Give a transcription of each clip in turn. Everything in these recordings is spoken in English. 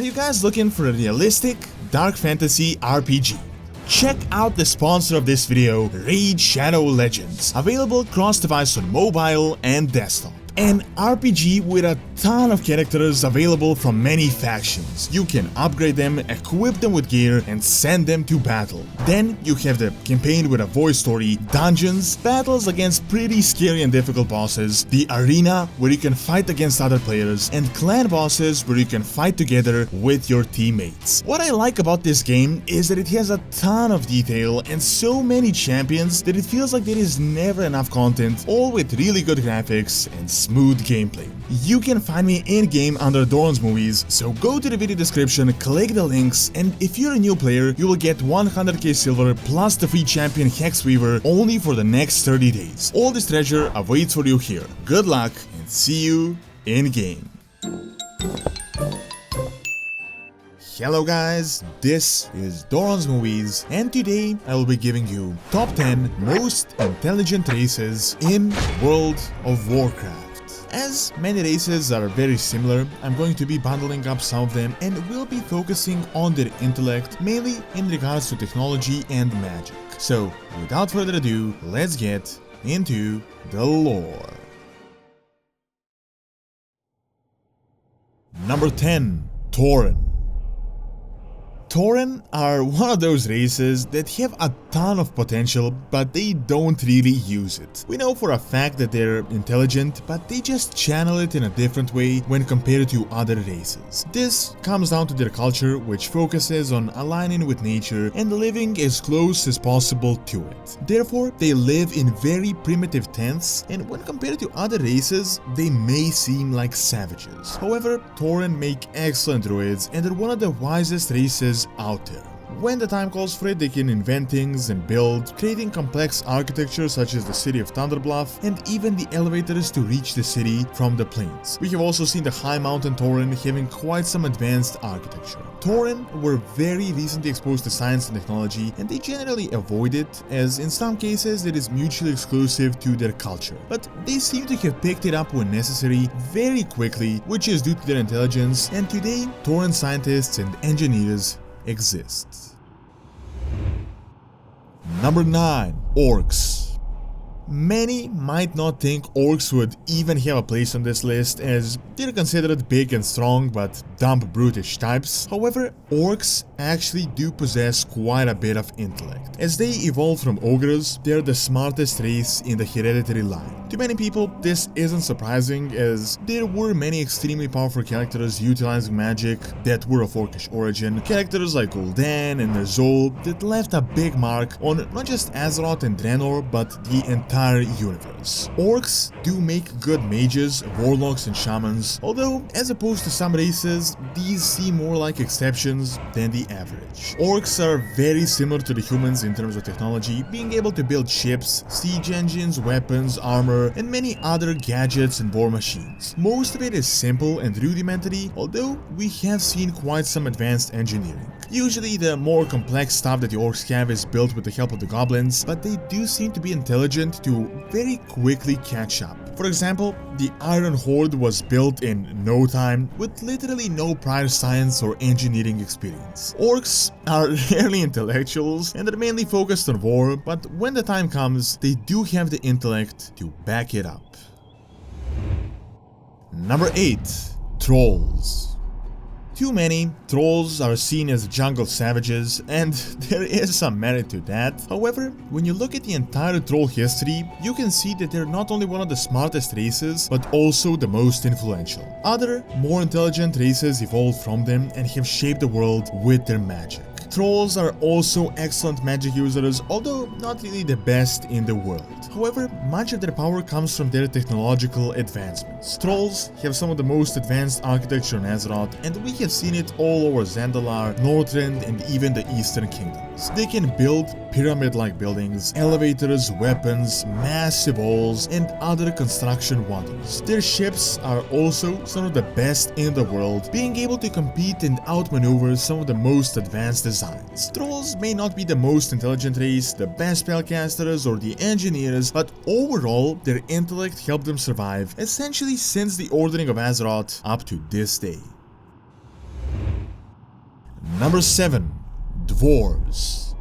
Are you guys looking for a realistic, dark fantasy RPG? Check out the sponsor of this video, Raid Shadow Legends, available cross-device on mobile and desktop. An RPG with a ton of characters available from many factions. You can upgrade them, equip them with gear, and send them to battle. Then you have the campaign with a voice story, dungeons, battles against pretty scary and difficult bosses, the arena where you can fight against other players, and clan bosses where you can fight together with your teammates. What I like about this game is that it has a ton of detail and so many champions that it feels like there is never enough content, all with really good graphics and smooth gameplay. You can find me in-game under Doronsmovies, so go to the video description, click the links, and if you're a new player, you will get 100k silver plus the free champion Hexweaver only for the next 30 days. All this treasure awaits for you here. Good luck and see you in-game. Hello guys, this is Doronsmovies, and today I will be giving you top 10 most intelligent races in World of Warcraft. As many races are very similar, I'm going to be bundling up some of them and will be focusing on their intellect, mainly in regards to technology and magic. So, without further ado, let's get into the lore. Number 10. Turin. Turin are one of those races that have a ton of potential, but they don't really use it. We know for a fact that they're intelligent, but they just channel it in a different way when compared to other races. This comes down to their culture, which focuses on aligning with nature and living as close as possible to it. Therefore, they live in very primitive tents, and when compared to other races, they may seem like savages. However, Turin make excellent druids and are one of the wisest races out there. When the time calls for it, they can invent things and build, creating complex architecture such as the city of Thunderbluff and even the elevators to reach the city from the plains. We have also seen the high mountain Turin having quite some advanced architecture. Turin were very recently exposed to science and technology, and they generally avoid it, as in some cases it is mutually exclusive to their culture. But they seem to have picked it up when necessary very quickly, which is due to their intelligence, and today Turin scientists and engineers exist. Number 9. Orcs. Many might not think orcs would even have a place on this list, as they're considered big and strong but dumb brutish types. However, orcs actually do possess quite a bit of intellect. As they evolved from ogres, they're the smartest race in the hereditary line. To many people, this isn't surprising, as there were many extremely powerful characters utilizing magic that were of orcish origin. Characters like Gul'dan and Ner'zhul that left a big mark on not just Azeroth and Draenor, but the entire universe. Orcs do make good mages, warlocks, and shamans, although as opposed to some races, these seem more like exceptions than the average. Orcs are very similar to the humans in terms of technology, being able to build ships, siege engines, weapons, armor, and many other gadgets and war machines. Most of it is simple and rudimentary, although we have seen quite some advanced engineering. Usually the more complex stuff that the orcs have is built with the help of the goblins, but they do seem to be intelligent to very quickly catch up. For example, the Iron Horde was built in no time with literally no prior science or engineering experience. Orcs are rarely intellectuals and are mainly focused on war, but when the time comes, they do have the intellect to back it up. Number 8. Trolls. Too many trolls are seen as jungle savages, and there is some merit to that. However, when you look at the entire troll history, you can see that they're not only one of the smartest races, but also the most influential. Other, more intelligent races evolved from them and have shaped the world with their magic. Trolls are also excellent magic users, although not really the best in the world. However, much of their power comes from their technological advancements. Trolls have some of the most advanced architecture in Azeroth, and we have seen it all over Zandalar, Northrend, and even the Eastern Kingdoms. They can build pyramid-like buildings, elevators, weapons, massive walls, and other construction wonders. Their ships are also some of the best in the world, being able to compete and outmaneuver some of the most advanced designs. Trolls may not be the most intelligent race, the best spellcasters, or the engineers, but overall, their intellect helped them survive, essentially since the ordering of Azeroth up to this day. Number 7. Dwarves.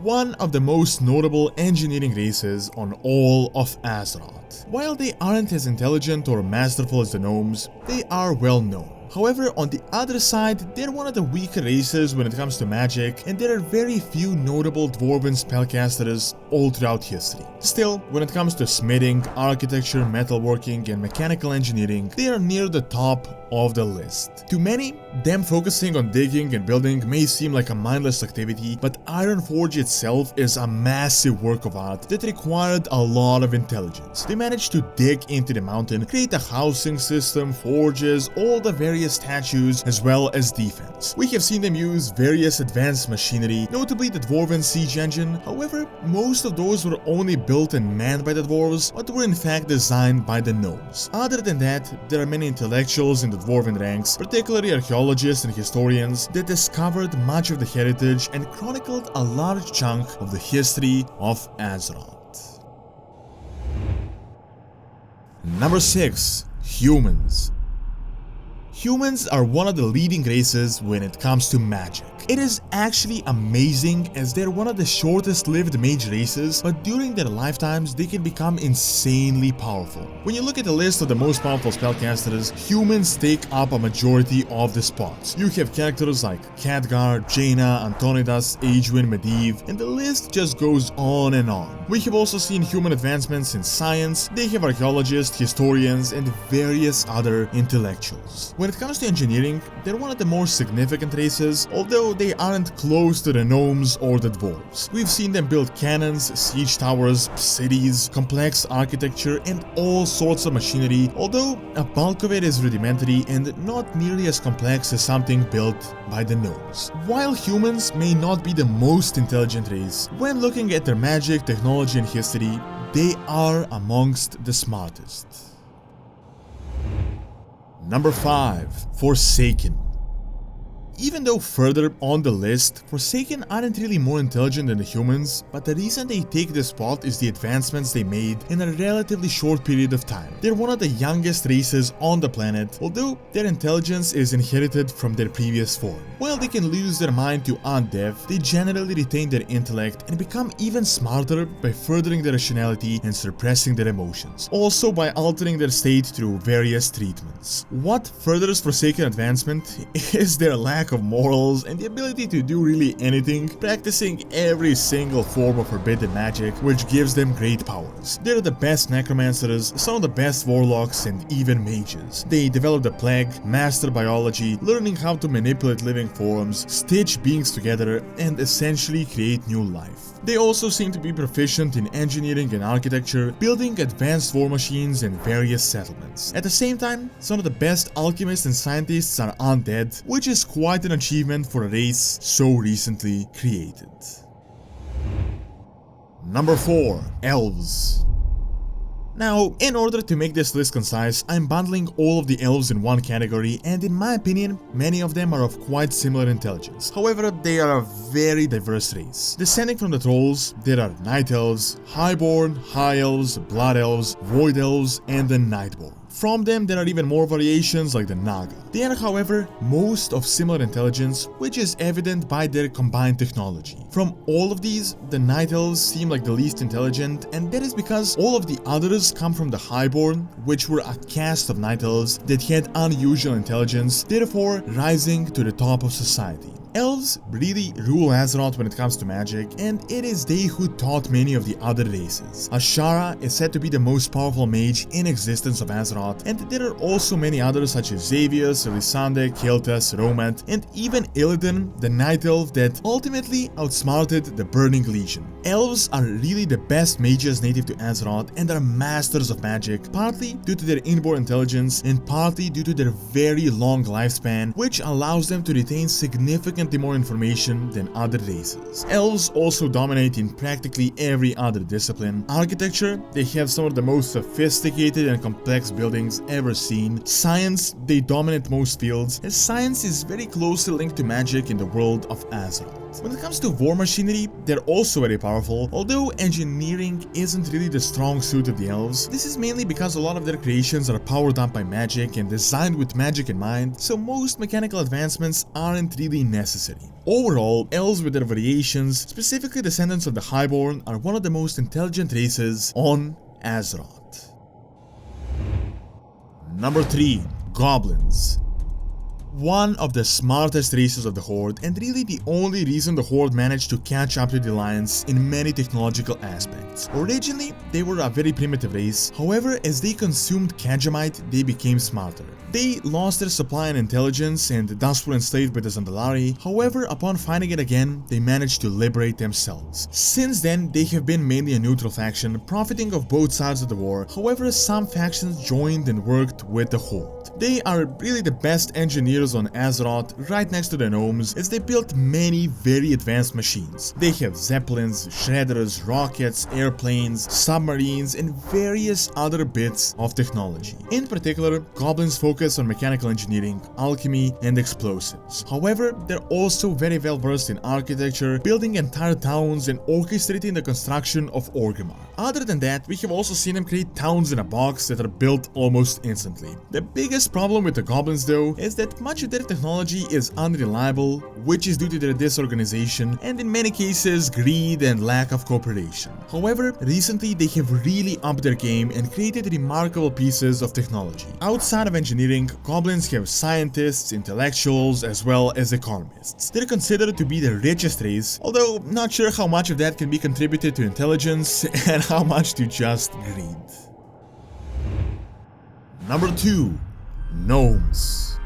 One of the most notable engineering races on all of Azeroth. While they aren't as intelligent or masterful as the Gnomes, they are well known. However, on the other side, they're one of the weaker races when it comes to magic, and there are very few notable Dwarven spellcasters all throughout history. Still, when it comes to smithing, architecture, metalworking, and mechanical engineering, they are near the top of the list. To many, them focusing on digging and building may seem like a mindless activity, but Ironforge itself is a massive work of art that required a lot of intelligence. They managed to dig into the mountain, create a housing system, forges, all the various statues, as well as defense. We have seen them use various advanced machinery, notably the Dwarven siege engine. However, most of those were only built and manned by the dwarves, but were in fact designed by the gnomes. Other than that, there are many intellectuals in the Dwarven ranks, particularly archaeologists and historians, that discovered much of the heritage and chronicled a large chunk of the history of Azeroth. Number 6. Humans. Humans are one of the leading races when it comes to magic. It is actually amazing as they're one of the shortest lived mage races, but during their lifetimes they can become insanely powerful. When you look at the list of the most powerful spellcasters, humans take up a majority of the spots. You have characters like Khadgar, Jaina, Antonidas, Aegwynn, Medivh, and the list just goes on and on. We have also seen human advancements in science, they have archaeologists, historians, and various other intellectuals. When it comes to engineering, they're one of the more significant races, although they aren't close to the gnomes or the dwarves. We've seen them build cannons, siege towers, cities, complex architecture, and all sorts of machinery, although a bulk of it is rudimentary and not nearly as complex as something built by the gnomes. While humans may not be the most intelligent race, when looking at their magic, technology, and history, they are amongst the smartest. Number 5. Forsaken. Even though further on the list, Forsaken aren't really more intelligent than the humans, but the reason they take this spot is the advancements they made in a relatively short period of time. They're one of the youngest races on the planet, although their intelligence is inherited from their previous form. While they can lose their mind to undeath, they generally retain their intellect and become even smarter by furthering their rationality and suppressing their emotions, also by altering their state through various treatments. What furthers Forsaken advancement is their lack of morals and the ability to do really anything, practicing every single form of forbidden magic, which gives them great powers. They're the best necromancers, some of the best warlocks, and even mages. They develop the plague, master biology, learning how to manipulate living forms, stitch beings together, and essentially create new life. They also seem to be proficient in engineering and architecture, building advanced war machines and various settlements. At the same time, some of the best alchemists and scientists are undead, which is quite an achievement for a race so recently created. Number 4. Elves. Now, in order to make this list concise, I'm bundling all of the elves in one category, and in my opinion, many of them are of quite similar intelligence. However, they are a very diverse race. Descending from the trolls, there are night elves, highborn, high elves, blood elves, void elves, and the nightborn. From them, there are even more variations like the Naga. They are, however, most of similar intelligence, which is evident by their combined technology. From all of these, the Night Elves seem like the least intelligent, and that is because all of the others come from the Highborn, which were a caste of Night Elves that had unusual intelligence, therefore rising to the top of society. Elves really rule Azeroth when it comes to magic, and it is they who taught many of the other races. Ashara is said to be the most powerful mage in existence of Azeroth, and there are also many others such as Xavius, Elisande, Keltas, Romant, and even Illidan, the Night Elf that ultimately outsmarted the Burning Legion. Elves are really the best mages native to Azeroth and are masters of magic, partly due to their inborn intelligence and partly due to their very long lifespan, which allows them to retain significantly more information than other races. Elves also dominate in practically every other discipline. Architecture, they have some of the most sophisticated and complex buildings ever seen. Science, they dominate most fields, as science is very closely linked to magic in the world of Azeroth. When it comes to war war machinery, they're also very powerful. Although engineering isn't really the strong suit of the elves, this is mainly because a lot of their creations are powered up by magic and designed with magic in mind, so most mechanical advancements aren't really necessary. Overall, elves with their variations, specifically descendants of the Highborn, are one of the most intelligent races on Azeroth. Number 3. Goblins. One of the smartest races of the Horde, and really the only reason the Horde managed to catch up to the Alliance in many technological aspects. Originally, they were a very primitive race, however, as they consumed Khajiit, they became smarter. They lost their supply and intelligence and thus were enslaved by the Zandalari. However, upon finding it again, they managed to liberate themselves. Since then, they have been mainly a neutral faction, profiting of both sides of the war. However, some factions joined and worked with the Horde. They are really the best engineers on Azeroth, right next to the Gnomes, as they built many very advanced machines. They have zeppelins, shredders, rockets, airplanes, submarines, and various other bits of technology. In particular, Goblins focus on mechanical engineering, alchemy, and explosives. However, they're also very well versed in architecture, building entire towns and orchestrating the construction of Orgrimmar. Other than that, we have also seen them create towns in a box that are built almost instantly. The biggest problem with the Goblins though is that much of their technology is unreliable, which is due to their disorganization and in many cases greed and lack of cooperation. However, recently they have really upped their game and created remarkable pieces of technology. Outside of engineering, Goblins have scientists, intellectuals, as well as economists. They're considered to be the richest race, although not sure how much of that can be contributed to intelligence and how much to just greed. Number 2. Gnomes.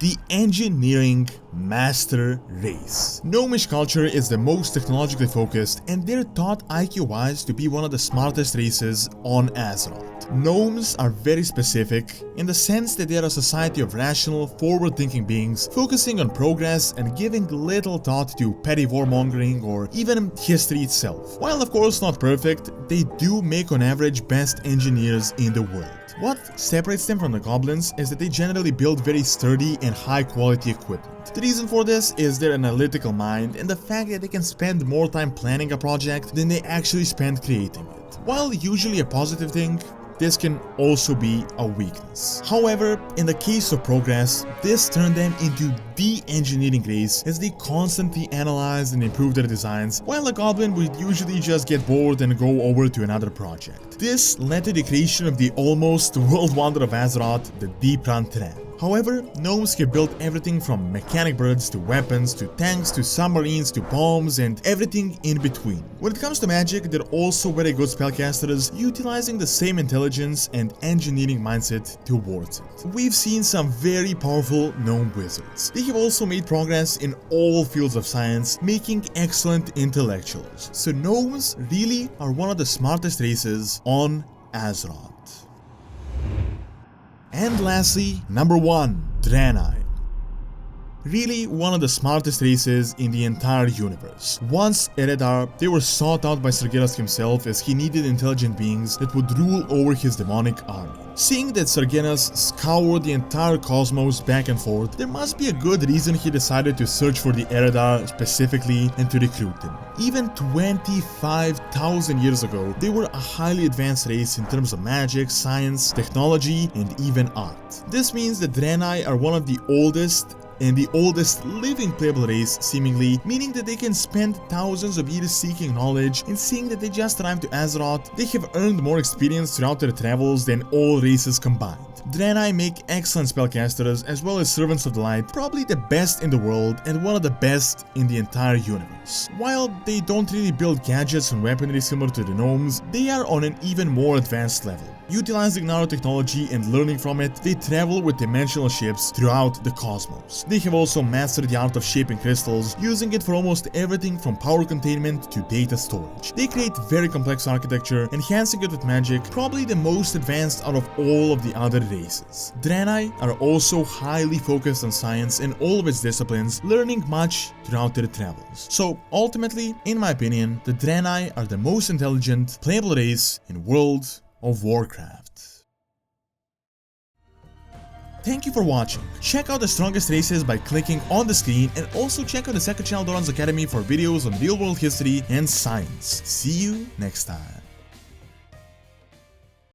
The engineering master race. Gnomish culture is the most technologically focused, and they're thought IQ-wise to be one of the smartest races on Azeroth. Gnomes are very specific in the sense that they are a society of rational, forward-thinking beings, focusing on progress and giving little thought to petty warmongering or even history itself. While of course not perfect, they do make on average best engineers in the world. What separates them from the Goblins is that they generally build very sturdy and high-quality equipment. The reason for this is their analytical mind and the fact that they can spend more time planning a project than they actually spend creating it. While usually a positive thing, this can also be a weakness. However, in the case of progress, this turned them into the engineering race as they constantly analyze and improve their designs, while a Goblin would usually just get bored and go over to another project. This led to the creation of the almost world wonder of Azeroth, the Deep Run Tram. However, Gnomes have built everything from mechanic birds to weapons to tanks to submarines to bombs and everything in between. When it comes to magic, they're also very good spellcasters, utilizing the same intelligence and engineering mindset towards it. We've seen some very powerful gnome wizards. They have also made progress in all fields of science, making excellent intellectuals. So Gnomes really are one of the smartest races on Azeroth. And lastly, number 1, Draenei. Really one of the smartest races in the entire universe. Once Eredar, they were sought out by Sargeras himself as he needed intelligent beings that would rule over his demonic army. Seeing that Sargeras scoured the entire cosmos back and forth, there must be a good reason he decided to search for the Eredar specifically and to recruit them. Even 25,000 years ago, they were a highly advanced race in terms of magic, science, technology, and even art. This means that Draenei are one of the oldest and the oldest living playable race seemingly, meaning that they can spend thousands of years seeking knowledge, and seeing that they just arrived to Azeroth, they have earned more experience throughout their travels than all races combined. Draenei make excellent spellcasters as well as servants of the light, probably the best in the world and one of the best in the entire universe. While they don't really build gadgets and weaponry similar to the Gnomes, they are on an even more advanced level. Utilizing nanotechnology and learning from it, they travel with dimensional ships throughout the cosmos. They have also mastered the art of shaping crystals, using it for almost everything from power containment to data storage. They create very complex architecture, enhancing it with magic, probably the most advanced out of all of the other races. Draenei are also highly focused on science and all of its disciplines, learning much throughout their travels. So ultimately, in my opinion, the Draenei are the most intelligent, playable race in World of Warcraft. Thank you for watching. Check out the strongest races by clicking on the screen, and also check out the second channel Doran's Academy for videos on real world history and science. See you next time.